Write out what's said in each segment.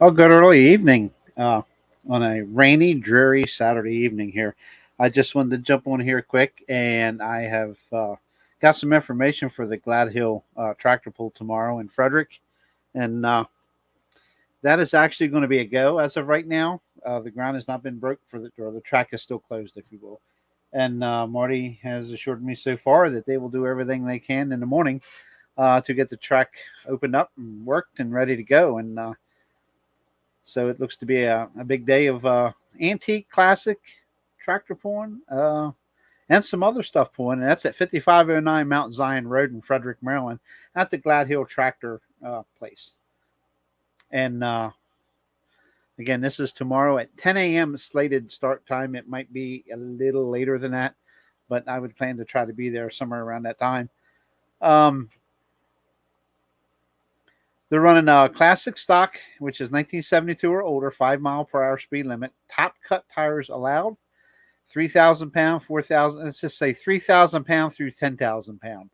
Oh, good early evening on a rainy, dreary Saturday evening here. I just wanted to jump on here quick, and I have got some information for the Gladhill tractor pull tomorrow in Frederick, and that is actually going to be a go as of right now. The ground has not been broke for or the track is still closed, if you will. And Marty has assured me so far that they will do everything they can in the morning to get the track opened up and worked and ready to go. And so it looks to be a big day of antique, classic tractor pulling and some other stuff pulling. And that's at 5509 Mount Zion Road in Frederick, Maryland, at the Gladhill Tractor place. And again, this is tomorrow at 10 a.m. slated start time. It might be a little later than that, but I would plan to try to be there somewhere around that time. Um, They're running a classic stock, which is 1972 or older, 5 mile per hour speed limit. Top cut tires allowed. 3,000 pound, 4,000. Let's just say 3,000 pound through 10,000 pound.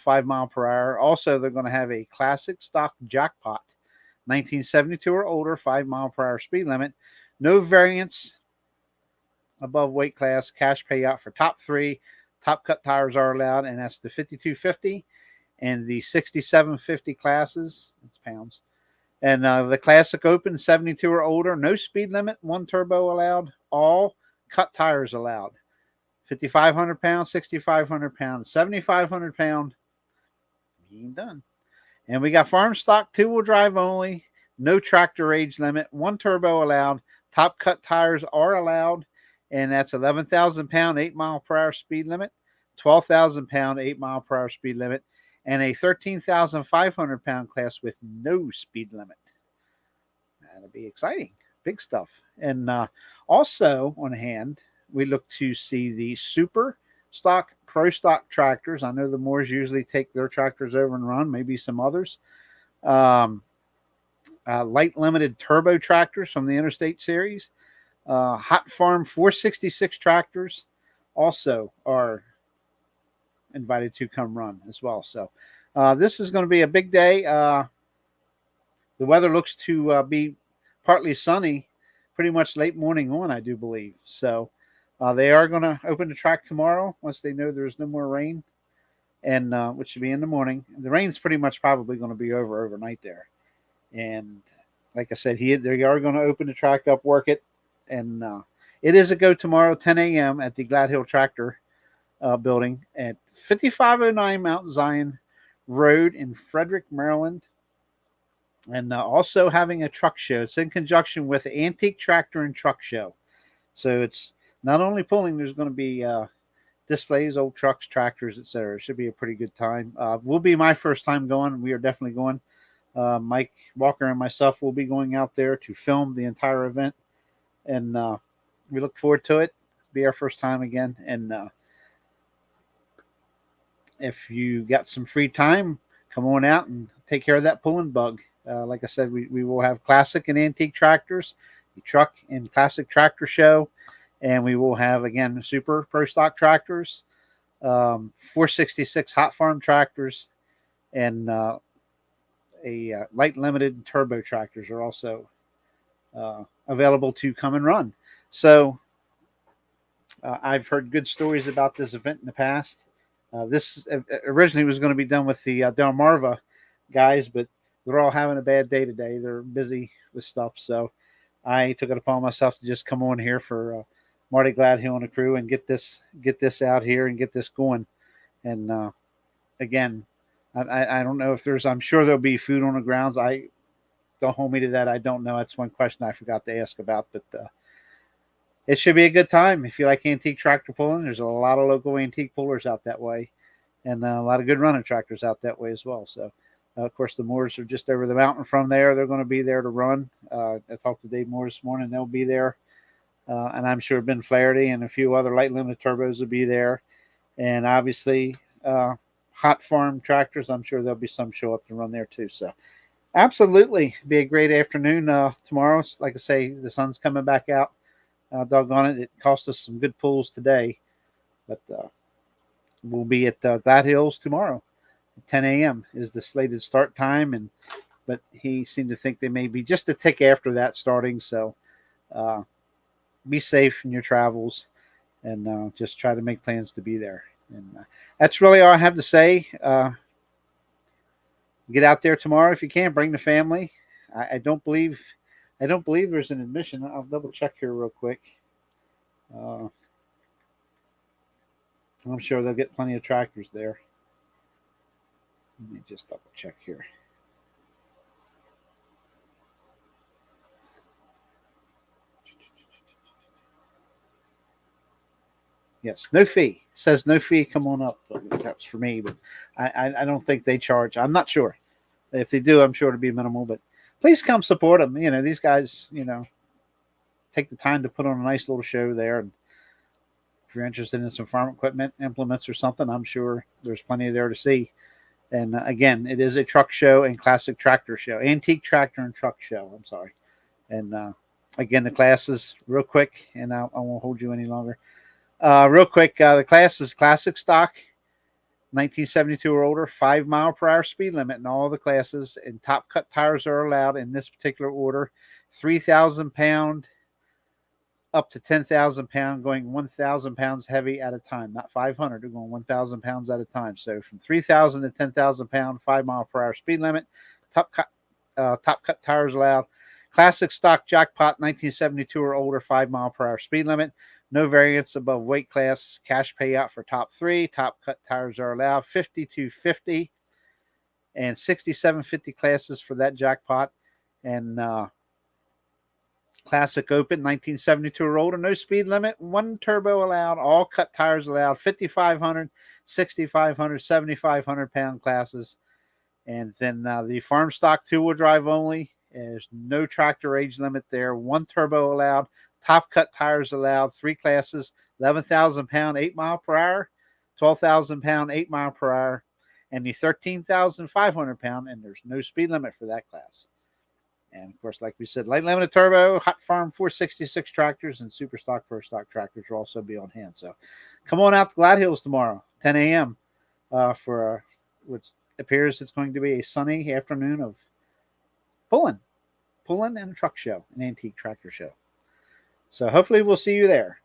5 mile per hour. Also, they're going to have a classic stock jackpot, 1972 or older, 5 mile per hour speed limit. No variants above weight class. Cash payout for top three. Top cut tires are allowed, and that's the 5250 and the 6750 classes. It's pounds. And the Classic Open 72 or older, no speed limit, one turbo allowed, all cut tires allowed. 5,500 pounds, 6,500 pounds, 7,500 pound. You ain't done. And we got farm stock, two-wheel drive only, no tractor age limit, one turbo allowed. Top cut tires are allowed, and that's 11,000 pound, 8 mile per hour speed limit, 12,000 pound, 8 mile per hour speed limit, and a 13,500 pound class with no speed limit. That'll be exciting. Big stuff. And also on hand, we look to see the super stock, pro stock tractors. I know the Moors usually take their tractors over and run, maybe some others. Um, Light limited turbo tractors from the Interstate Series. Hot Farm 466 tractors also are invited to come run as well. So this is going to be a big day. The weather looks to be partly sunny, pretty much late morning on, I do believe. So they are going to open the track tomorrow once they know there's no more rain, and which should be in the morning. The rain's pretty much probably going to be over overnight there. And like I said, they are going to open the track up, work it, and it is a go tomorrow, 10 a.m. at the Gladhill Tractor building at 5509 Mount Zion Road in Frederick, Maryland. And also having a truck show. It's in conjunction with the Antique Tractor and Truck Show. So it's not only pulling, there's going to be displays, old trucks, tractors, etc. It should be a pretty good time. Will be my first time going. We are definitely going. Mike Walker and myself will be going out there to film the entire event. And we look forward to it. It'll be our first time again. And if you got some free time, come on out and take care of that pulling bug. Like I said, we will have classic and antique tractors, the truck and classic tractor show, and we will have, again, super pro stock tractors, 466 hot farm tractors, and a light limited turbo tractors are also available to come and run. So I've heard good stories about this event in the past. This originally was going to be done with the Delmarva guys, but they're all having a bad day today. They're busy with stuff, so I took it upon myself to just come on here for Marty Gladhill and the crew and get this out here and get this going. And again, I don't know if there's. I'm sure there'll be food on the grounds. I don't hold me to that. I don't know. That's one question I forgot to ask about, but it should be a good time if you like antique tractor pulling. There's a lot of local antique pullers out that way, and a lot of good running tractors out that way as well. So, of course, the Moors are just over the mountain from there. They're going to be there to run. I talked to Dave Moore this morning. They'll be there, and I'm sure Ben Flaherty and a few other light limited turbos will be there, and obviously Hot Farm tractors. I'm sure there'll be some show up to run there too. So, absolutely, be a great afternoon tomorrow. Like I say, the sun's coming back out. Doggone it, it cost us some good pulls today, but we'll be at Glad Hills tomorrow. 10 a.m. is the slated start time, and but he seemed to think they may be just a tick after that starting. So uh, be safe in your travels, and just try to make plans to be there. And that's really all I have to say. Get out there tomorrow if you can. Bring the family. I don't believe there's an admission. I'll double check here real quick. Uh, I'm sure they'll get plenty of tractors there. Let me just double check here. Yes, no fee. It says no fee. Come on up. That's for me, but I don't think they charge. I'm not sure. If they do, I'm sure it'll be minimal. But please come support them. You know, these guys, take the time to put on a nice little show there. And if you're interested in some farm equipment, implements, or something, I'm sure there's plenty there to see. And again, it is a truck show and classic tractor show, antique tractor and truck show. I'm sorry. And again, the classes, real quick, and I won't hold you any longer. Real quick, the class is classic stock, 1972 or older, 5 mile per hour speed limit in all the classes, and top cut tires are allowed in this particular order. 3,000 pound up to 10,000 pound, going 1,000 pounds heavy at a time, not 500. They're going 1,000 pounds at a time. So from 3,000 to 10,000 pound, 5 mile per hour speed limit. Top cut tires allowed. Classic stock jackpot, 1972 or older, 5 mile per hour speed limit. No variance above weight class. Cash payout for top three. Top cut tires are allowed. 5250 and 6750 classes for that jackpot. And Classic Open, 1972 or older, no speed limit, one turbo allowed, all cut tires allowed, 5,500, 6,500, 7,500 pound classes. And then the farm stock two-wheel drive only. There's no tractor age limit there, one turbo allowed, top cut tires allowed, three classes, 11,000 pound, 8 mile per hour, 12,000 pound, 8 mile per hour, and the 13,500 pound, and there's no speed limit for that class. And of course, like we said, light limited turbo, hot farm 466 tractors, and super stock pro stock tractors will also be on hand. So come on out to Gladhills tomorrow, 10 a.m. For which appears it's going to be a sunny afternoon of pulling and a truck show, an antique tractor show. So hopefully we'll see you there.